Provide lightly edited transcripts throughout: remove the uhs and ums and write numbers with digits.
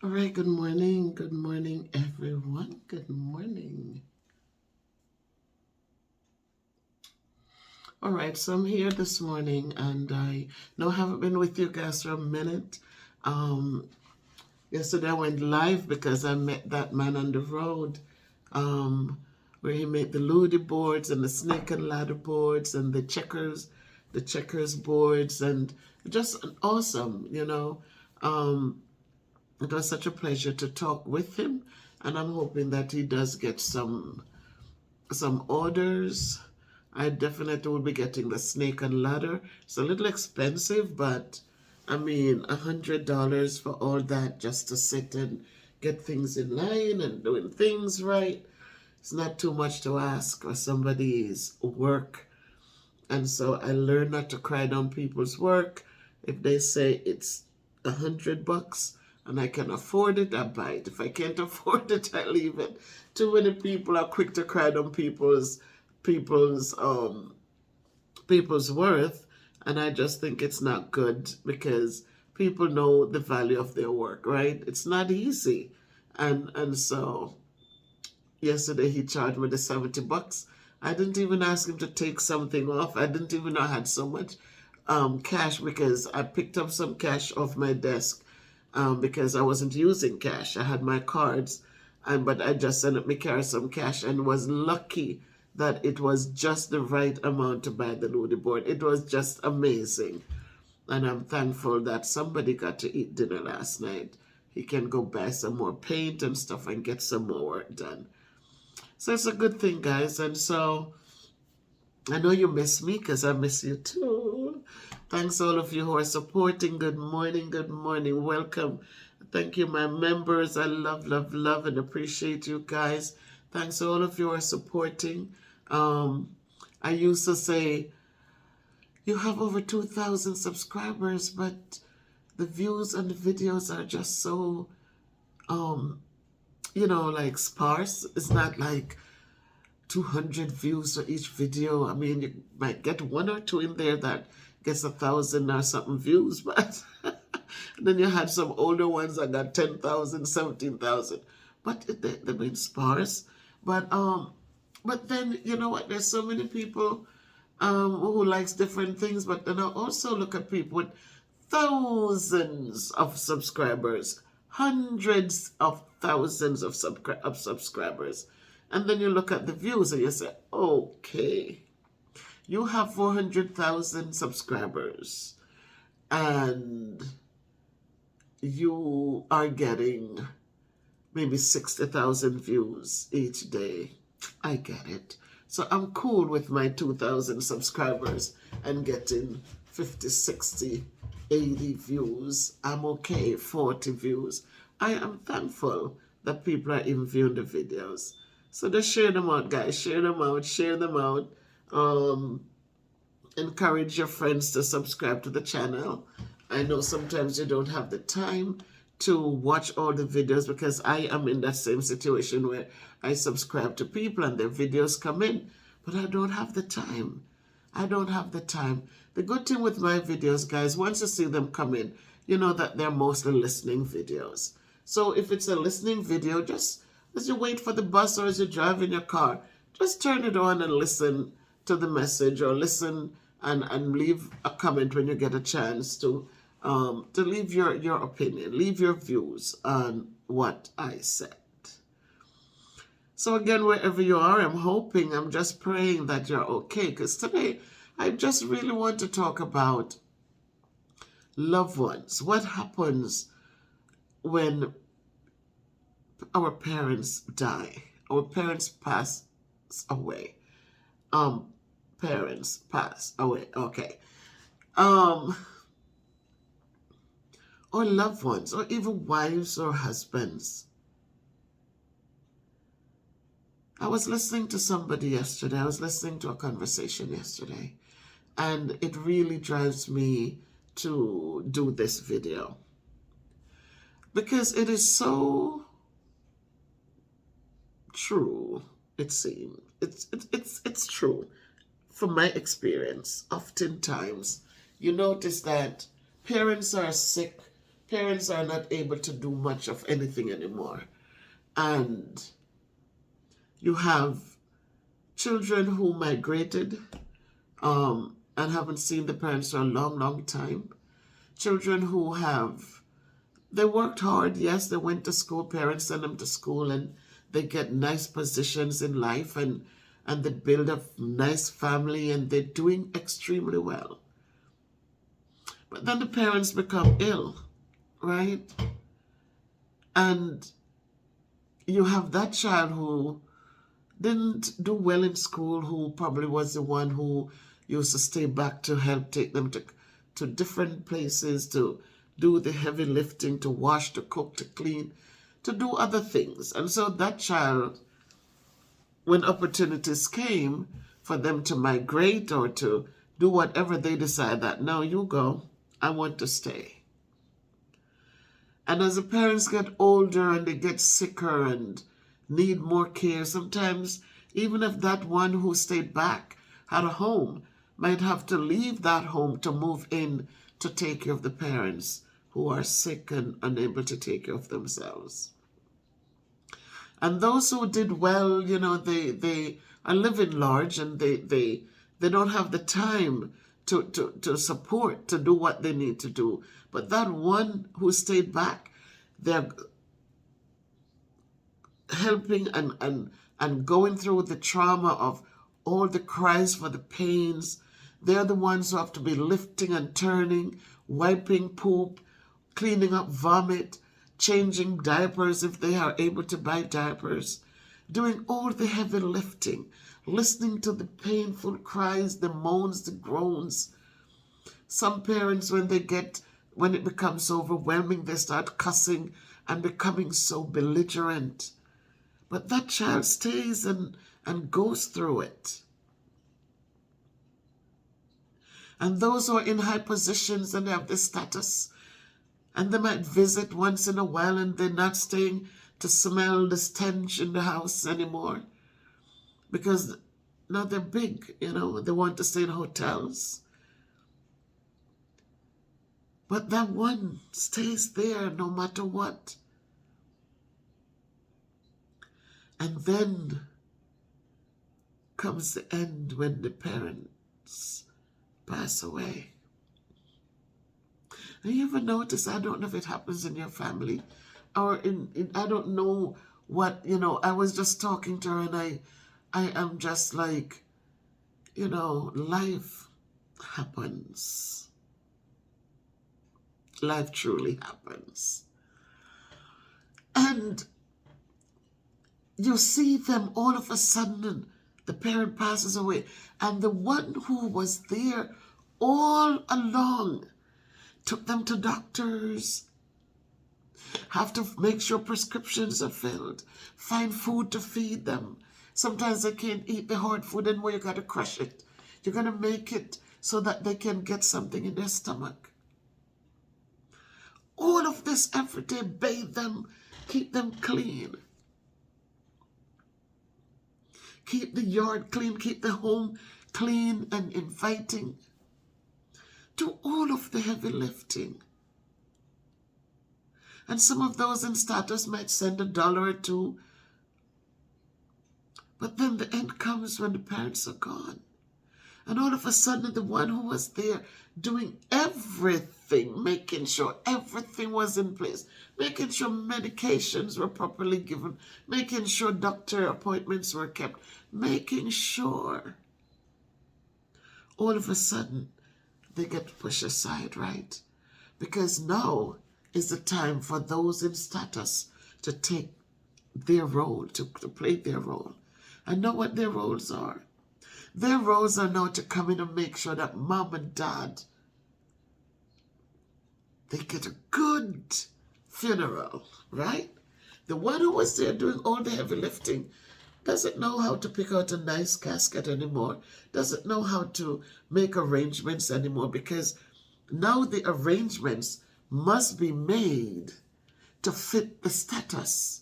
All right, good morning, everyone. Good morning. All right, so I'm here this morning, and I know I haven't been with you guys for a minute. Um, Yesterday I went live because I met that man on the road, um, where he made the Ludi boards and the snake and ladder boards and the checkers boards, and just awesome. Um, It was such a pleasure to talk with him, and I'm hoping that he does get some orders. I definitely will be getting the snake and ladder. It's a little expensive, but I mean, $100 for all that just to sit and get things in line and doing things right. It's not too much to ask for somebody's work. And so I learned not to cry down people's work. If they say it's $100 and I can afford it, I buy it. If I can't afford it, I leave it. Too many people are quick to cry down people's people's worth, and I just think it's not good because people know the value of their work, right? It's not easy. And so yesterday he charged me the $70. I didn't even ask him to take something off. I didn't even know I had so much cash because I picked up some cash off my desk because I wasn't using cash. I had my cards, but I just let me carry some cash and was lucky that it was just the right amount to buy the Ludi board. It was just amazing. And I'm thankful that somebody got to eat dinner last night. He can go buy some more paint and stuff and get some more work done. So it's a good thing, guys. And so I know you miss me because I miss you too. Thanks all of you who are supporting. Good morning, good morning. Welcome. Thank you, my members. I love, love, love and appreciate you guys. Thanks all of you who are supporting. I used to say, you have over 2,000 subscribers, but the views on the videos are just so, um, like sparse. It's not like 200 views for each video. I mean, you might get one or two in there that gets 1,000 or something views, but then you had some older ones that got 10,000, 17,000. But they've been sparse. But then you know what? There's so many people who likes different things, but then I also look at people with thousands of subscribers, hundreds of thousands of subscribers. And then you look at the views and you say, okay, you have 400,000 subscribers and you are getting maybe 60,000 views each day. I get it. So I'm cool with my 2,000 subscribers and getting 50, 60, 80 views. I'm okay, 40 views. I am thankful that people are even viewing the videos. So just share them out, guys. Share them out. Share them out. Um, Encourage your friends to subscribe to the channel. I know sometimes you don't have the time to watch all the videos because I am in that same situation where I subscribe to people and their videos come in, but I don't have the time. I don't have the time. The good thing with my videos, guys, once you see them come in, you know that they're mostly listening videos. So if it's a listening video, just as you wait for the bus or as you drive in your car, just turn it on and listen to the message or listen and leave a comment when you get a chance to leave your opinion, leave your views on what I said. So again, wherever you are, I'm just praying that you're okay. Because today, I just really want to talk about loved ones. What happens when our parents die? Our parents pass away. Um, Parents pass away. Okay. Um, or loved ones, or even wives or husbands. I was listening to somebody yesterday. I was listening to a conversation yesterday, and it really drives me to do this video because it is so true. It seems it's true from my experience. Oftentimes, you notice that parents are sick parents are not able to do much of anything anymore. And you have children who migrated and haven't seen the parents for a long, long time. Children who they worked hard. Yes, they went to school. Parents send them to school and they get nice positions in life and they build a nice family and they're doing extremely well. But then the parents become ill, right? And you have that child who didn't do well in school, who probably was the one who used to stay back to help take them to different places, to do the heavy lifting, to wash, to cook, to clean, to do other things. And so that child, when opportunities came for them to migrate or to do whatever, they decide that, no, you go, I want to stay. And as the parents get older and they get sicker and need more care, sometimes even if that one who stayed back had a home, might have to leave that home to move in to take care of the parents who are sick and unable to take care of themselves. And those who did well, they are living large and they don't have the time to support, to do what they need to do. But that one who stayed back, they're helping and going through the trauma of all the cries for the pains. They're the ones who have to be lifting and turning, wiping poop, cleaning up vomit, changing diapers if they are able to buy diapers, doing all the heavy lifting, listening to the painful cries, the moans, the groans. Some parents, when it becomes overwhelming, they start cussing and becoming so belligerent. But that child stays and goes through it. And those who are in high positions and have this status, and they might visit once in a while and they're not staying to smell the stench in the house anymore. Because now they're big, they want to stay in hotels. But that one stays there no matter what. And then comes the end when the parents pass away. And you ever notice, I don't know if it happens in your family or I don't know what, I was just talking to her and I am just like, life happens. Life truly happens. And you see them all of a sudden, the parent passes away, and the one who was there all along took them to doctors, have to make sure prescriptions are filled, find food to feed them. Sometimes they can't eat the hard food anymore, you got to crush it. You're going to make it so that they can get something in their stomach. All of this every day, bathe them, keep them clean. Keep the yard clean, keep the home clean and inviting. Do all of the heavy lifting. And some of those in status might send $1 or $2. But then the end comes when the parents are gone. And all of a sudden, the one who was there doing everything, making sure everything was in place, making sure medications were properly given, making sure doctor appointments were kept, making sure, all of a sudden, they get pushed aside, right? Because now is the time for those in status to take their role, to play their role. And know what their roles are. Their roles are now to come in and make sure that mom and dad, they get a good funeral, right? The one who was there doing all the heavy lifting doesn't know how to pick out a nice casket anymore, doesn't know how to make arrangements anymore, because now the arrangements must be made to fit the status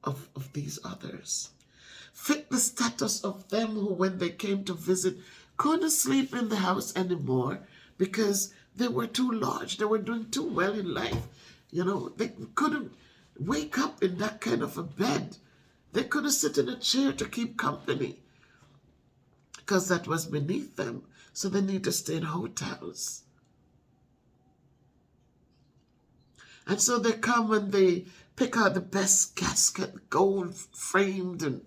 of these others. Fit the status of them who, when they came to visit, couldn't sleep in the house anymore because they were too large. They were doing too well in life. They couldn't wake up in that kind of a bed. They couldn't sit in a chair to keep company because that was beneath them. So they need to stay in hotels. And so they come and they pick out the best casket, gold framed and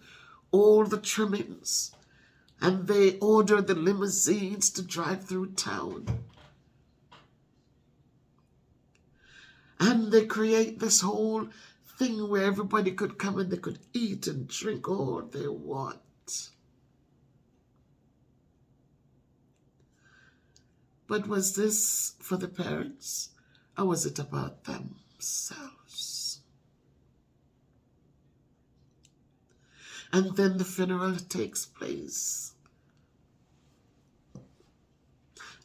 all the trimmings. And they order the limousines to drive through town. And they create this whole thing where everybody could come and they could eat and drink all they want. But was this for the parents, or was it about themselves? And then the funeral takes place.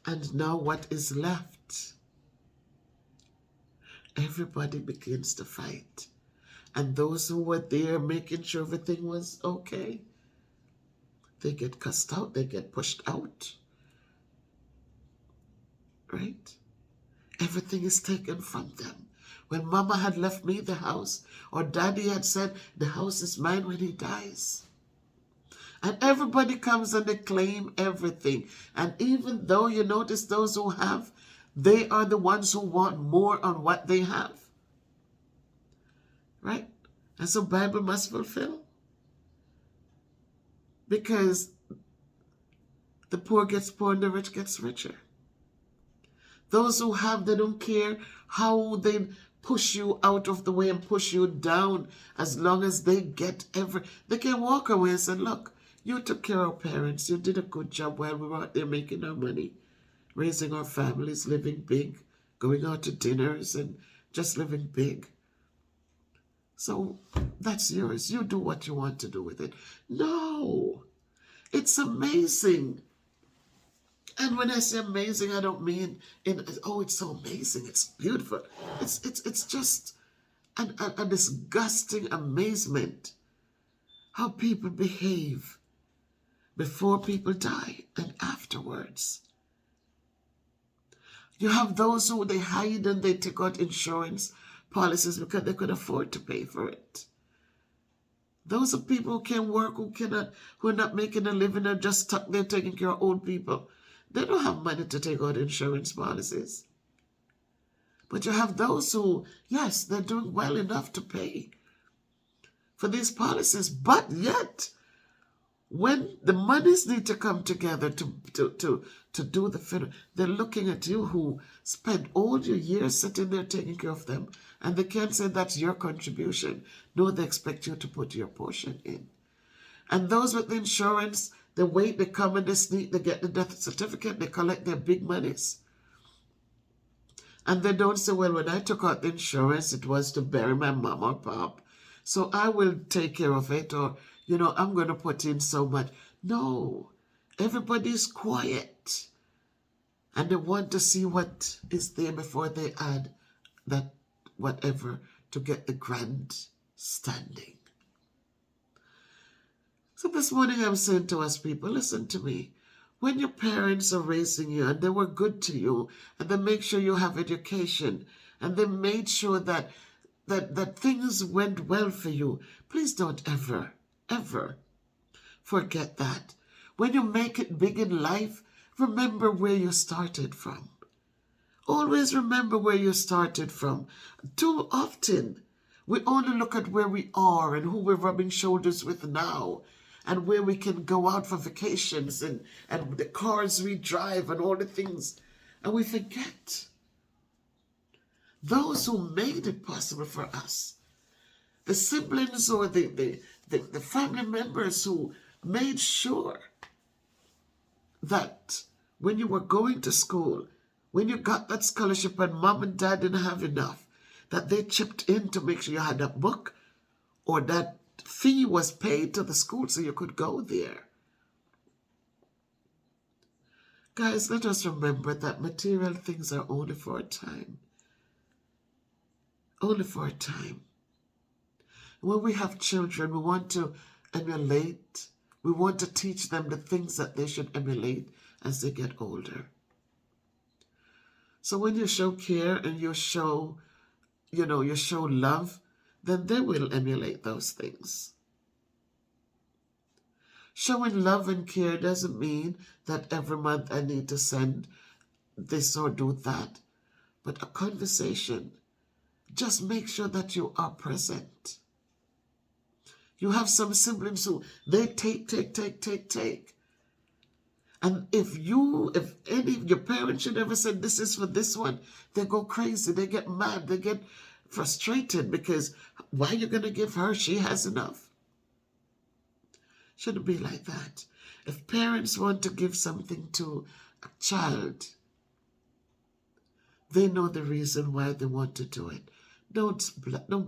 And now what is left? Everybody begins to fight. And those who were there making sure everything was okay, they get cussed out, they get pushed out. Right? Everything is taken from them. When mama had left me the house, or daddy had said, the house is mine when he dies. And everybody comes and they claim everything. And even though you notice those who have, they are the ones who want more on what they have. Right? And so Bible must fulfill. Because the poor gets poor and the rich gets richer. Those who have, they don't care how they push you out of the way and push you down, as long as they get they can walk away and say, look, you took care of our parents, you did a good job while we were out there making our money, raising our families, living big, going out to dinners and just living big. So that's yours. You do what you want to do with it. No, it's amazing. And when I say amazing, I don't mean it's so amazing, it's beautiful. It's just a disgusting amazement how people behave before people die and afterwards. You have those who they hide and they take out insurance policies because they could afford to pay for it. Those are people who can work, who are not making a living, and just stuck there taking care of old people. They don't have money to take out insurance policies. But you have those who, yes, they're doing well enough to pay for these policies. But yet, when the monies need to come together to do the funeral, they're looking at you who spent all your years sitting there taking care of them, and they can't say that's your contribution. No, they expect you to put your portion in. And those with the insurance, they wait, they come and they sneak, they get the death certificate, they collect their big monies. And they don't say, well, when I took out the insurance, it was to bury my mom or pop, so I will take care of it, or, I'm going to put in so much. No, everybody's quiet. And they want to see what is there before they add that whatever to get the grand standing. So this morning I'm saying to us people, listen to me. When your parents are raising you and they were good to you and they make sure you have education and they made sure that things went well for you, please don't ever forget that. When you make it big in life, remember where you started from. Always remember where you started from. Too often, we only look at where we are and who we're rubbing shoulders with now, and where we can go out for vacations and the cars we drive and all the things. And we forget those who made it possible for us. The siblings or the family members who made sure that when you were going to school, when you got that scholarship and mom and dad didn't have enough, that they chipped in to make sure you had that book or that fee was paid to the school so you could go there. Guys, let us remember that material things are only for a time. Only for a time. When we have children, we want to emulate. We want to teach them the things that they should emulate as they get older. So when you show care and you show love, then they will emulate those things. Showing love and care doesn't mean that every month I need to send this or do that, but a conversation. Just make sure that you are present. You have some siblings who they take. And if any of your parents should ever say this is for this one, they go crazy, they get mad, they get frustrated because why are you going to give her? She has enough. Shouldn't be like that. If parents want to give something to a child, they know the reason why they want to do it. Don't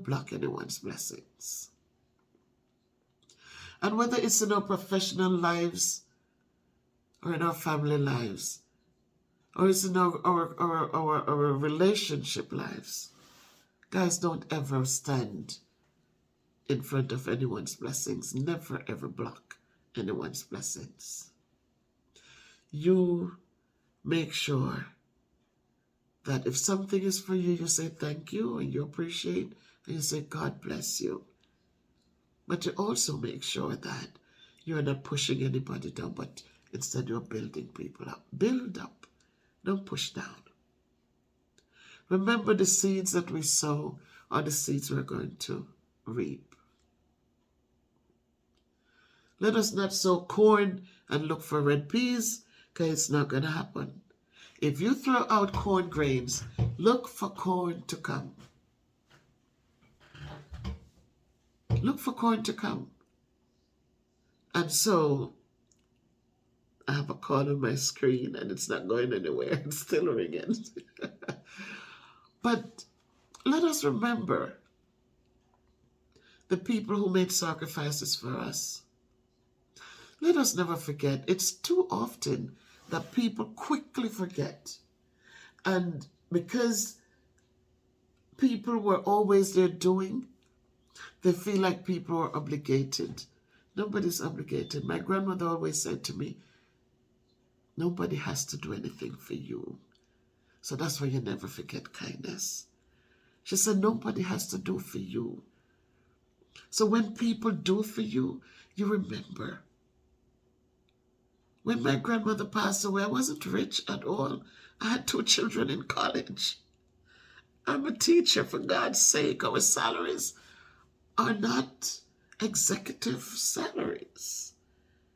block anyone's blessings. And whether it's in our professional lives or in our family lives, or it's in our relationship lives, guys, don't ever stand in front of anyone's blessings. Never ever block anyone's blessings. You make sure that if something is for you, you say thank you and you appreciate and you say God bless you. But you also make sure that you're not pushing anybody down, but instead you're building people up. Build up, don't push down. Remember, the seeds that we sow are the seeds we're going to reap. Let us not sow corn and look for red peas, because it's not going to happen. If you throw out corn grains, look for corn to come. Look for corn to come. And so, I have a call on my screen and it's not going anywhere. It's still ringing. But let us remember the people who made sacrifices for us. Let us never forget. It's too often that people quickly forget. And because people were always there doing, they feel like people are obligated. Nobody's obligated. My grandmother always said to me, nobody has to do anything for you. So that's why you never forget kindness. She said, nobody has to do for you. So when people do for you, you remember. When my grandmother passed away, I wasn't rich at all. I had 2 children in college. I'm a teacher, for God's sake. Our salaries are not executive salaries.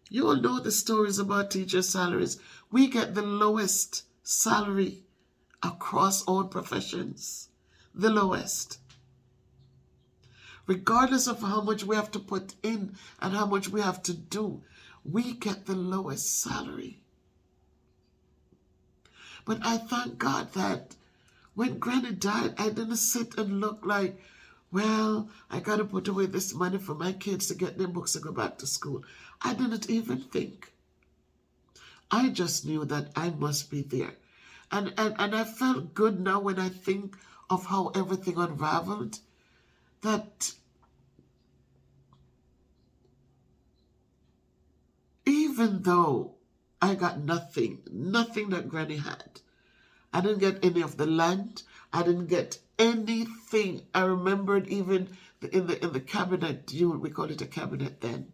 You all know the stories about teacher salaries. We get the lowest salary across all professions. The lowest. Regardless of how much we have to put in and how much we have to do, we get the lowest salary. But I thank God that when Granny died, I didn't sit and look like, well, I got to put away this money for my kids to get their books to go back to school. I didn't even think. I just knew that I must be there. And I felt good now when I think of how everything unraveled, that even though I got nothing that Granny had, I didn't get any of the land, I didn't get anything. I remembered even in the cabinet, we call it a cabinet then.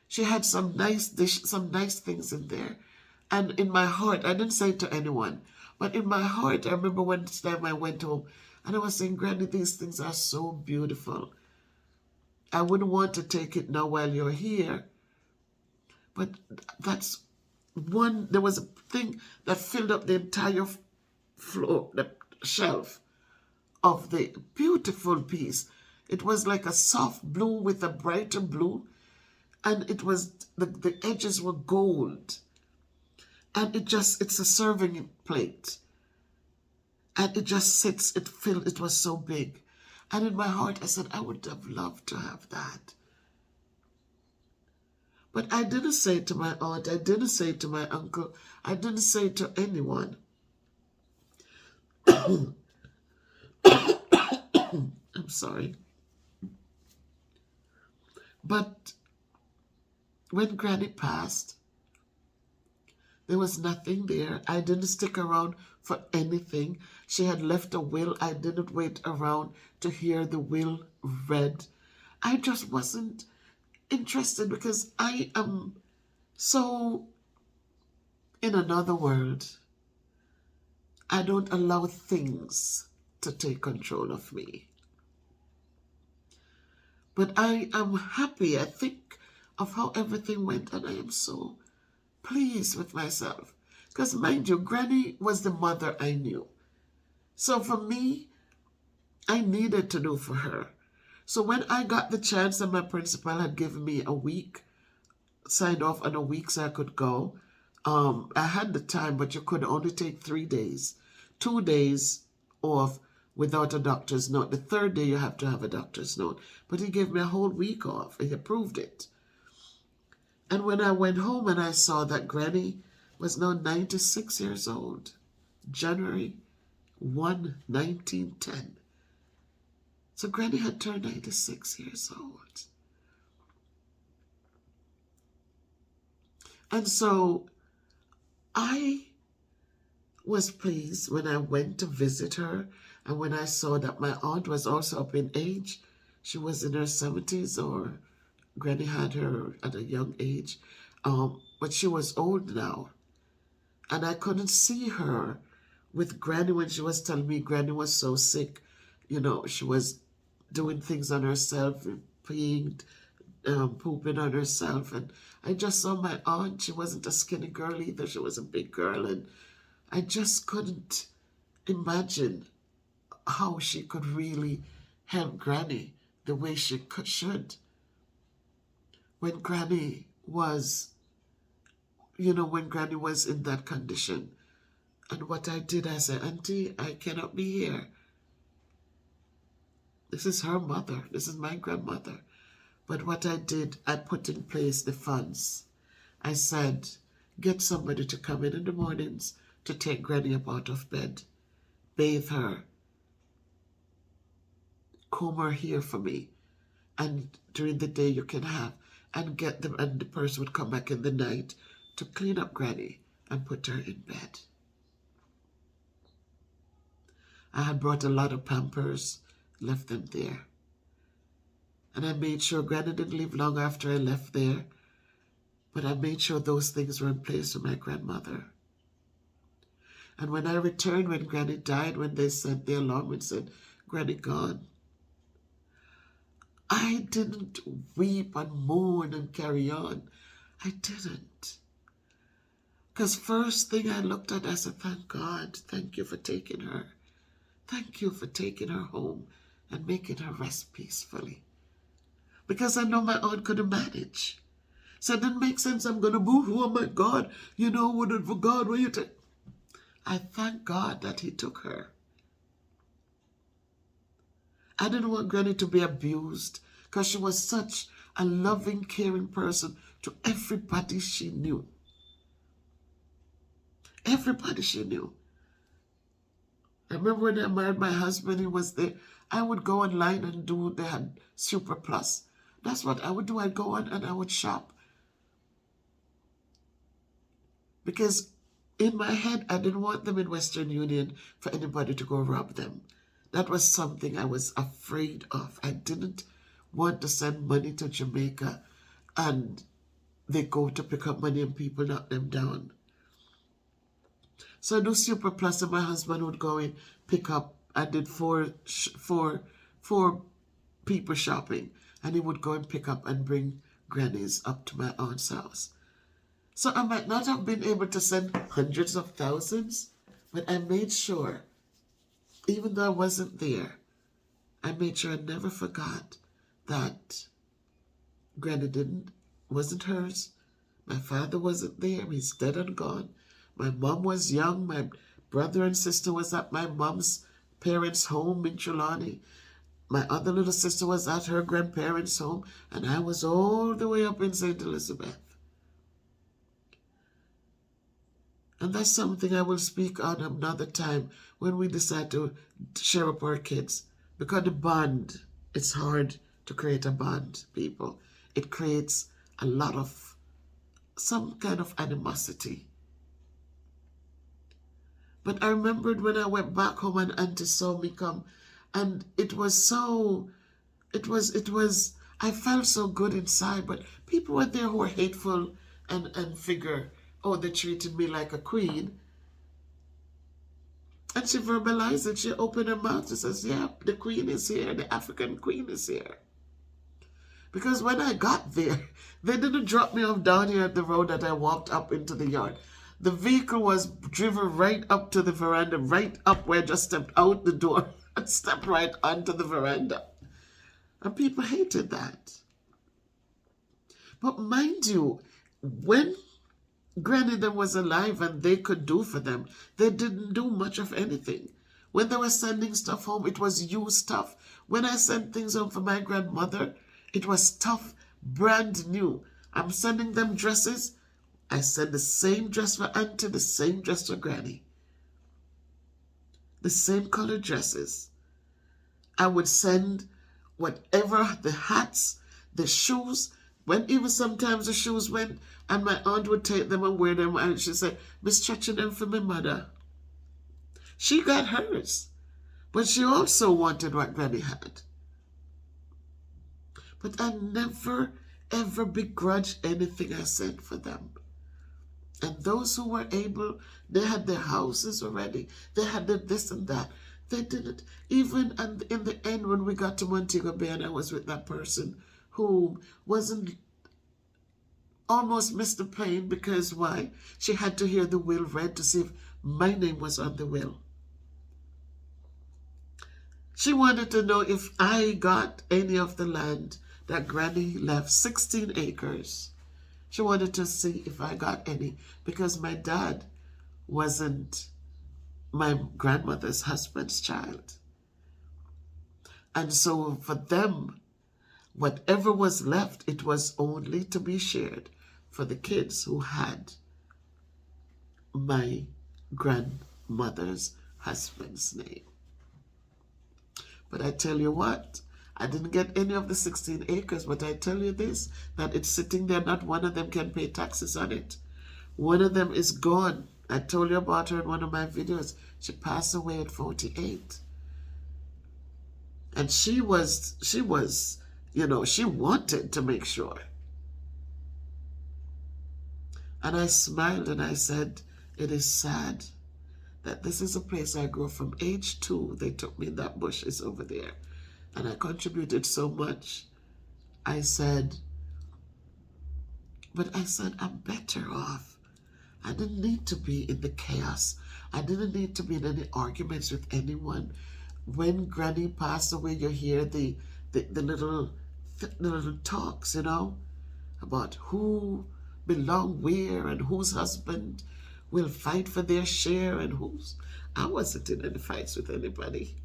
She had some nice things in there. And in my heart, I didn't say it to anyone, but in my heart, I remember one time I went home and I was saying, Granny, these things are so beautiful. I wouldn't want to take it now while you're here. But that's one, there was a thing that filled up the entire floor, the shelf of the beautiful piece. It was like a soft blue with a brighter blue. And it was, the edges were gold. And it's a serving plate. And it just sits, it was so big. And in my heart, I said, I would have loved to have that. But I didn't say it to my aunt, I didn't say it to my uncle, I didn't say it to anyone. I'm sorry. But when Granny passed, There was nothing there. I didn't stick around for anything. She had left a will. I didn't wait around to hear the will read. I just wasn't interested because I am so in another world. I don't allow things to take control of me. But I am happy. I think of how everything went, and I am so pleased with myself. Because mind you, Granny was the mother I knew. So for me, I needed to do for her. So when I got the chance and my principal had given me a week, signed off on a week so I could go, I had the time, but you could only take 3 days. 2 days off without a doctor's note. The third day you have to have a doctor's note. But he gave me a whole week off. He approved it. And when I went home and I saw that Granny was now 96 years old, January 1, 1910. So Granny had turned 96 years old. And so I was pleased when I went to visit her and when I saw that my aunt was also up in age. She was in her 70s, or Granny had her at a young age, but she was old now. And I couldn't see her with Granny when she was telling me Granny was so sick. You know, she was doing things on herself, peeing, pooping on herself. And I just saw my aunt. She wasn't a skinny girl either. She was a big girl. And I just couldn't imagine how she could really help Granny the way she should. When Granny was, when Granny was in that condition. And what I did, I said, Auntie, I cannot be here. This is her mother. This is my grandmother. But what I did, I put in place the funds. I said, get somebody to come in the mornings to take Granny up out of bed, bathe her, comb her hair for me, and during the day you can have, and get them, and the person would come back in the night to clean up Granny and put her in bed. I had brought a lot of Pampers, left them there. And I made sure Granny didn't leave long after I left there, but I made sure those things were in place for my grandmother. And when I returned, when Granny died, when they sent the alarm and said, Granny gone, I didn't weep and mourn and carry on. I didn't. Because first thing I looked at, I said, thank God, thank you for taking her. Thank you for taking her home and making her rest peacefully. Because I know my aunt couldn't manage. So it didn't make sense. I'm going to move. Oh my God. Wouldn't for God, will you take? I thank God that he took her. I didn't want Granny to be abused because she was such a loving, caring person to everybody she knew. Everybody she knew. I remember when I married my husband, he was there. I would go online and they had Super Plus. That's what I would do. I'd go on and I would shop. Because in my head, I didn't want them in Western Union for anybody to go rob them. That was something I was afraid of. I didn't want to send money to Jamaica and they go to pick up money and people knock them down. So I do Super Plus and my husband would go in, pick up. I did four people shopping, and he would go and pick up and bring Granny's up to my aunt's house. So I might not have been able to send hundreds of thousands, but I made sure, even though I wasn't there, I made sure I never forgot that Granny wasn't hers. My father wasn't there. He's dead and gone. My mom was young. My brother and sister was at my mom's parents' home in Trelawney. My other little sister was at her grandparents' home, and I was all the way up in St. Elizabeth. And that's something I will speak on another time when we decide to share up our kids. Because the bond, it's hard to create a bond, people. It creates a lot of some kind of animosity But I remembered when I went back home and Auntie saw me come, and it was so, I felt so good inside. But people were there who were hateful and figure, oh, they treated me like a queen. And she verbalized it. She opened her mouth and says, yeah, the queen is here. The African queen is here. Because when I got there, they didn't drop me off down here at the road that I walked up into the yard. The vehicle was driven right up to the veranda, right up where I just stepped out the door and stepped right onto the veranda. And people hated that. But mind you, when Granny them was alive and they could do for them, they didn't do much of anything. When they were sending stuff home, it was used stuff. When I sent things home for my grandmother, it was stuff brand new. I'm sending them dresses. I send the same dress for Auntie, the same dress for Granny. The same color dresses. I would send whatever, the hats, the shoes. When even sometimes the shoes went, and my aunt would take them and wear them, and she said, Miss stretching them for my mother. She got hers, but she also wanted what Granny had. But I never, ever begrudged anything I sent for them. And those who were able, they had their houses already. They had this and that. They didn't. Even in the end, when we got to Montego Bay and I was with that person who wasn't, almost missed the plane because why? She had to hear the will read to see if my name was on the will. She wanted to know if I got any of the land that Granny left, 16 acres. She wanted to see if I got any because my dad wasn't my grandmother's husband's child. And so for them, whatever was left, it was only to be shared for the kids who had my grandmother's husband's name. But I tell you what, I didn't get any of the 16 acres, but I tell you this, that it's sitting there, not one of them can pay taxes on it. One of them is gone. I told you about her in one of my videos. She passed away at 48. And she was, you know, she wanted to make sure. And I smiled and I said, it is sad that this is a place I grew from age 2. They took me in that bushes over there. And I contributed so much. I said, I'm better off. I didn't need to be in the chaos. I didn't need to be in any arguments with anyone. When Granny passed away, you hear the little talks, you know, about who belong where and whose husband will fight for their share and whose. I wasn't in any fights with anybody.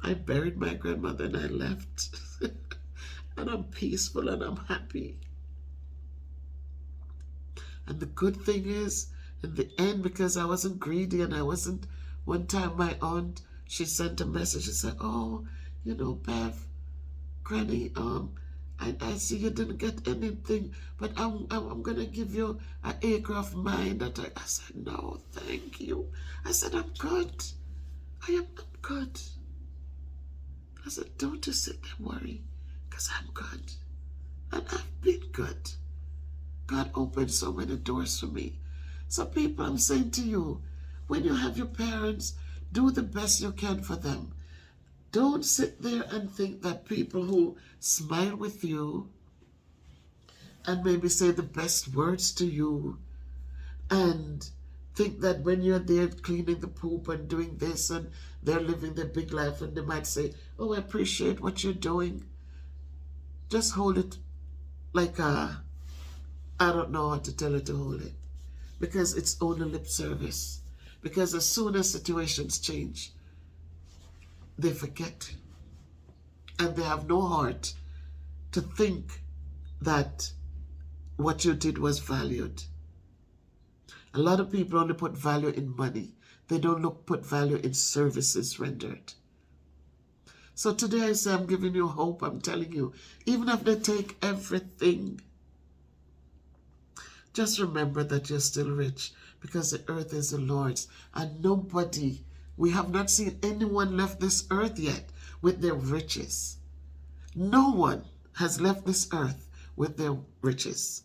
I buried my grandmother and I left. And I'm peaceful and I'm happy. And the good thing is, in the end, because I wasn't greedy and I wasn't, one time my aunt, she sent a message. She said, oh, you know, Bev, Granny, I see you didn't get anything, but I'm going to give you an acre of mine. I said, no, thank you. I said, I'm good. I'm good. I said, don't just sit there and worry, because I'm good. And I've been good. God opened so many doors for me. So people, I'm saying to you, when you have your parents, do the best you can for them. Don't sit there and think that people who smile with you and maybe say the best words to you and think that when you're there cleaning the poop and doing this and they're living their big life and they might say, oh, I appreciate what you're doing. Just hold it like I don't know how to tell you to hold it, because it's only lip service. Because as soon as situations change, they forget. And they have no heart to think that what you did was valued. A lot of people only put value in money. They don't put value in services rendered. So today I say I'm giving you hope. I'm telling you, even if they take everything, just remember that you're still rich, because the earth is the Lord's. And nobody, we have not seen anyone left this earth yet with their riches. No one has left this earth with their riches.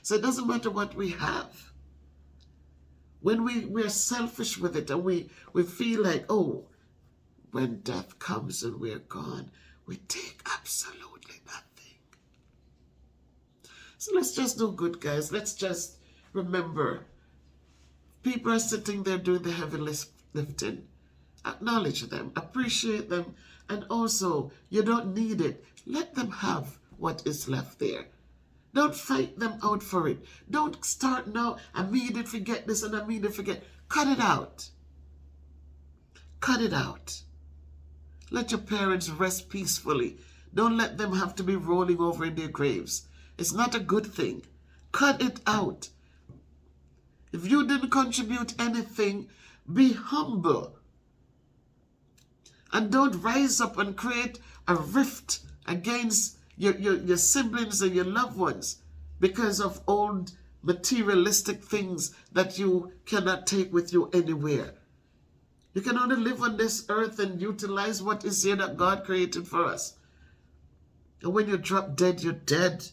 So it doesn't matter what we have. When we're selfish with it and we feel like, oh, when death comes and we're gone, we take absolutely nothing. So let's just do good, guys. Let's just remember, people are sitting there doing the heavy lifting. Acknowledge them, appreciate them, and also, you don't need it. Let them have what is left there. Don't fight them out for it. Don't start now, I mean to forget this and I mean to forget. Cut it out. Cut it out. Let your parents rest peacefully. Don't let them have to be rolling over in their graves. It's not a good thing. Cut it out. If you didn't contribute anything, be humble. And don't rise up and create a rift against your siblings and your loved ones because of old materialistic things that you cannot take with you anywhere. You can only live on this earth and utilize what is here that God created for us. And when you drop dead, you're dead.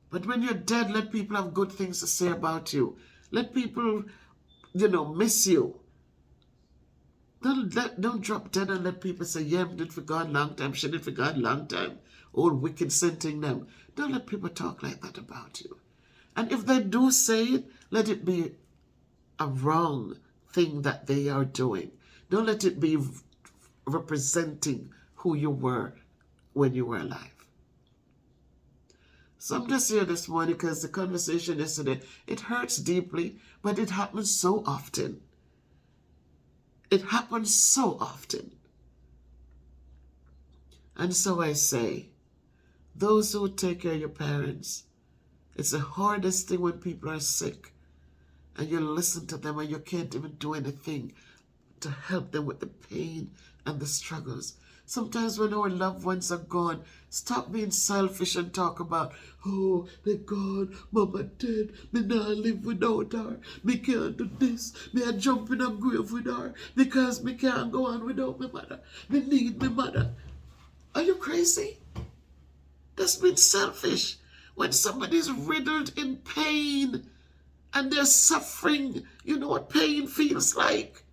But when you're dead, let people have good things to say about you. Let people, miss you. Don't drop dead and let people say, yeah, I did for God long time, she did for God long time. Old wicked scenting them. Don't let people talk like that about you. And if they do say it, let it be a wrong thing that they are doing. Don't let it be representing who you were when you were alive. So I'm just here this morning because the conversation yesterday, it hurts deeply, but it happens so often. It happens so often. And so I say, those who take care of your parents, it's the hardest thing when people are sick and you listen to them and you can't even do anything to help them with the pain and the struggles. Sometimes when our loved ones are gone, stop being selfish and talk about, oh, they're gone, mama dead, me not live without her, me can't do this, me I jump in a grave with her, because me can't go on without my mother, me need my mother. Are you crazy? That's being selfish. When somebody's riddled in pain and they're suffering, you know what pain feels like.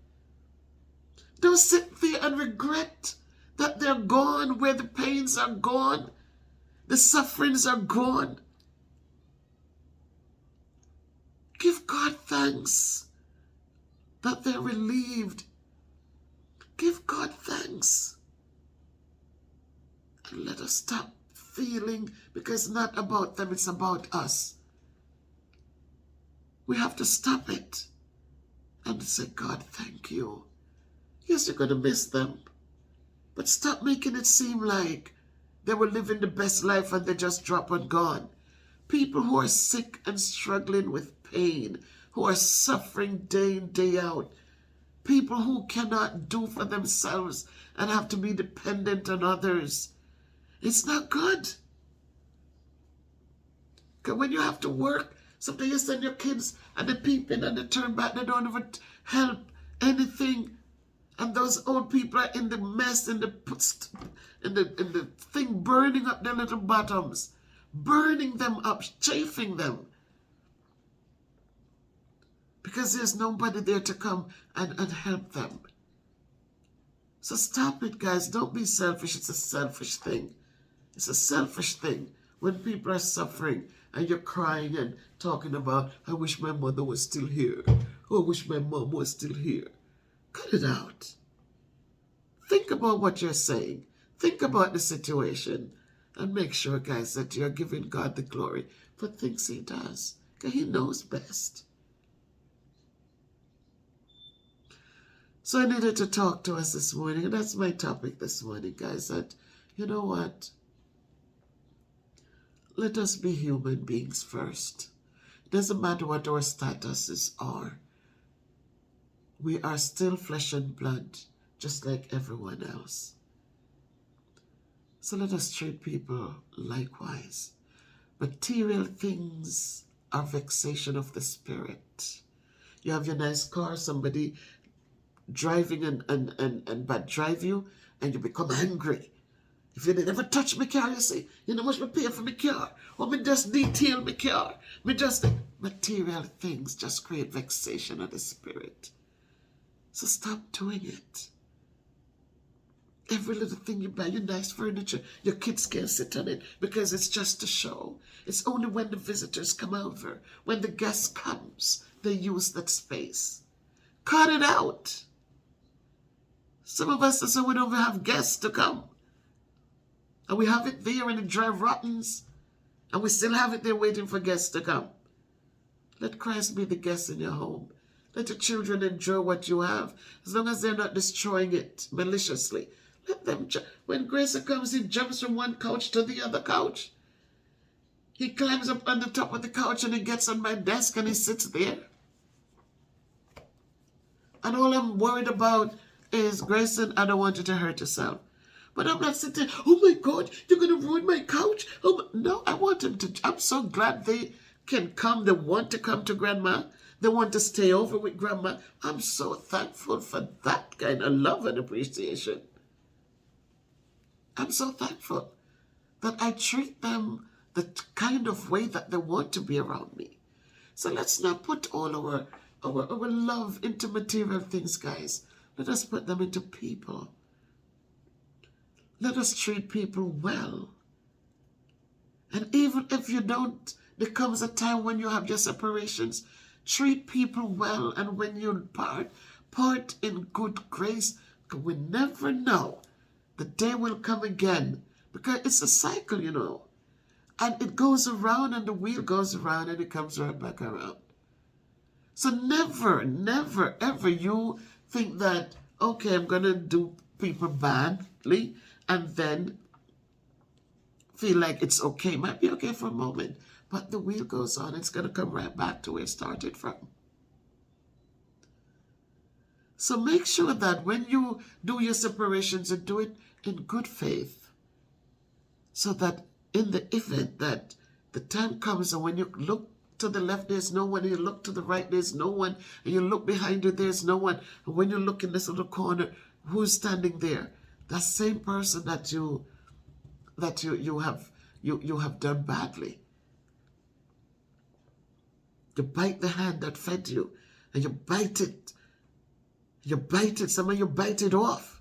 Don't sit there and regret that they're gone, where the pains are gone, the sufferings are gone. Give God thanks that they're relieved. Give God thanks. And let us stop feeling, because it's not about them, it's about us. We have to stop it and say, God, thank you. Yes, you're going to miss them. But stop making it seem like they were living the best life and they just drop and gone. People who are sick and struggling with pain, who are suffering day in, day out. People who cannot do for themselves and have to be dependent on others. It's not good. Because when you have to work, sometimes you send your kids and they peep in and they turn back, they don't even help anything. And those old people are in the mess, in the thing, burning up their little bottoms, burning them up, chafing them. Because there's nobody there to come and help them. So stop it, guys. Don't be selfish. It's a selfish thing. It's a selfish thing when people are suffering and you're crying and talking about, I wish my mother was still here. Oh, I wish my mom was still here. Cut it out. Think about what you're saying. Think about the situation. And make sure, guys, that you're giving God the glory for things he does. Because he knows best. So I needed to talk to us this morning. And that's my topic this morning, guys. That, you know what? Let us be human beings first. It doesn't matter what our statuses are. We are still flesh and blood, just like everyone else. So let us treat people likewise. Material things are vexation of the spirit. You have your nice car, somebody driving and bad drive you, and you become angry. If you never touch my car, you say, you know how much I pay for my car. Or me just detail my car. Me just material things just create vexation of the spirit. So stop doing it. Every little thing you buy, your nice furniture, your kids can't sit on it because it's just a show. It's only when the visitors come over, when the guest comes, they use that space. Cut it out. Some of us say we don't even have guests to come. And we have it there in the dry rottens, and we still have it there waiting for guests to come. Let Christ be the guest in your home. Let your children enjoy what you have, as long as they're not destroying it maliciously. Let them, when Grace comes, he jumps from one couch to the other couch. He climbs up on the top of the couch and he gets on my desk and he sits there. And all I'm worried about is, Grayson, I don't want you to hurt yourself. But I'm not sitting, oh my God, you're going to ruin my couch. No, I want him to. I'm so glad they can come. They want to come to Grandma. They want to stay over with Grandma. I'm so thankful for that kind of love and appreciation. I'm so thankful that I treat them the kind of way that they want to be around me. So let's not put all our love into material things, guys. Let us put them into people. Let us treat people well. And even if you don't, there comes a time when you have your separations. Treat people well, and when you part in good grace. We never know. The day will come again, because it's a cycle, you know. And it goes around, and the wheel goes around, and it comes right back around. So never, never, ever you think that, okay, I'm going to do people badly, and then feel like it's okay. It might be okay for a moment, but the wheel goes on. It's going to come right back to where it started from. So make sure that when you do your separations, you do it in good faith, so that in the event that the time comes and when you look to the left, there's no one, and you look to the right, there's no one, and you look behind you, there's no one, and when you look in this little corner, who's standing there? That same person that you have done badly. You bite the hand that fed you, and you bite it. Some of you bite it off.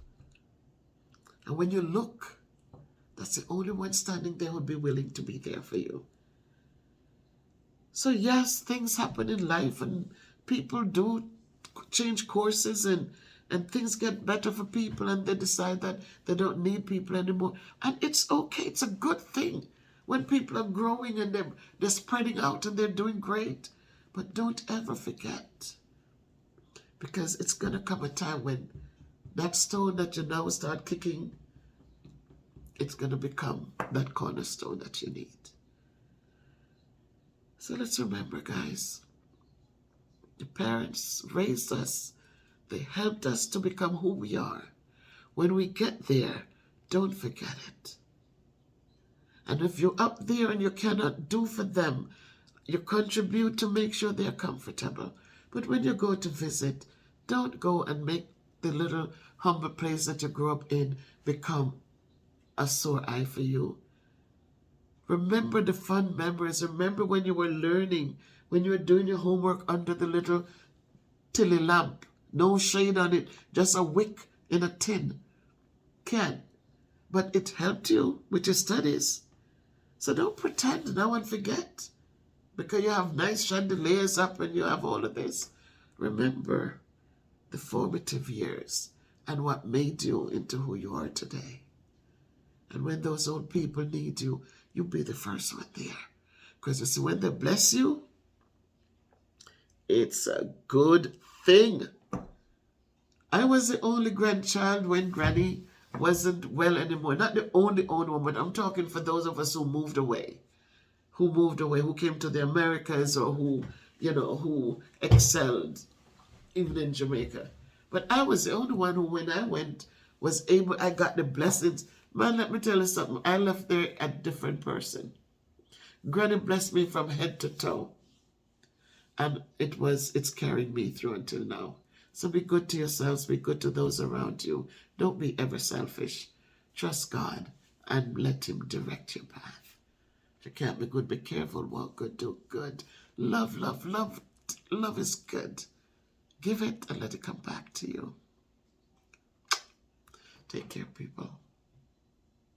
And when you look, that's the only one standing there who'd be willing to be there for you. So yes, things happen in life, and people do change courses, and things get better for people, and they decide that they don't need people anymore. And it's okay. It's a good thing when people are growing and they're spreading out and they're doing great. But don't ever forget, because it's going to come a time when that stone that you now start kicking, it's going to become that cornerstone that you need. So let's remember, guys, the parents raised us. They helped us to become who we are. When we get there, don't forget it. And if you're up there and you cannot do for them, you contribute to make sure they're comfortable. But when you go to visit, don't go and make the little humble place that you grew up in become a sore eye for you. Remember the fun memories. Remember when you were learning, when you were doing your homework under the little tilly lamp. No shade on it, just a wick in a tin can. But it helped you with your studies. So don't pretend now and forget. Because you have nice chandeliers up and you have all of this. Remember the formative years and what made you into who you are today. And when those old people need you, you'll be the first one there. Because you see, when they bless you, it's a good thing. I was the only grandchild when Granny wasn't well anymore. Not the only one, but I'm talking for those of us who moved away, who came to the Americas, or who excelled even in Jamaica. But I was the only one who, when I went, I got the blessings. Man, let me tell you something. I left there a different person. Granny blessed me from head to toe. And it's carried me through until now. So be good to yourselves, be good to those around you. Don't be ever selfish. Trust God and let him direct your path. If you can't be good, be careful, walk good, do good. Love, love, love. Love is good. Give it and let it come back to you. Take care, people.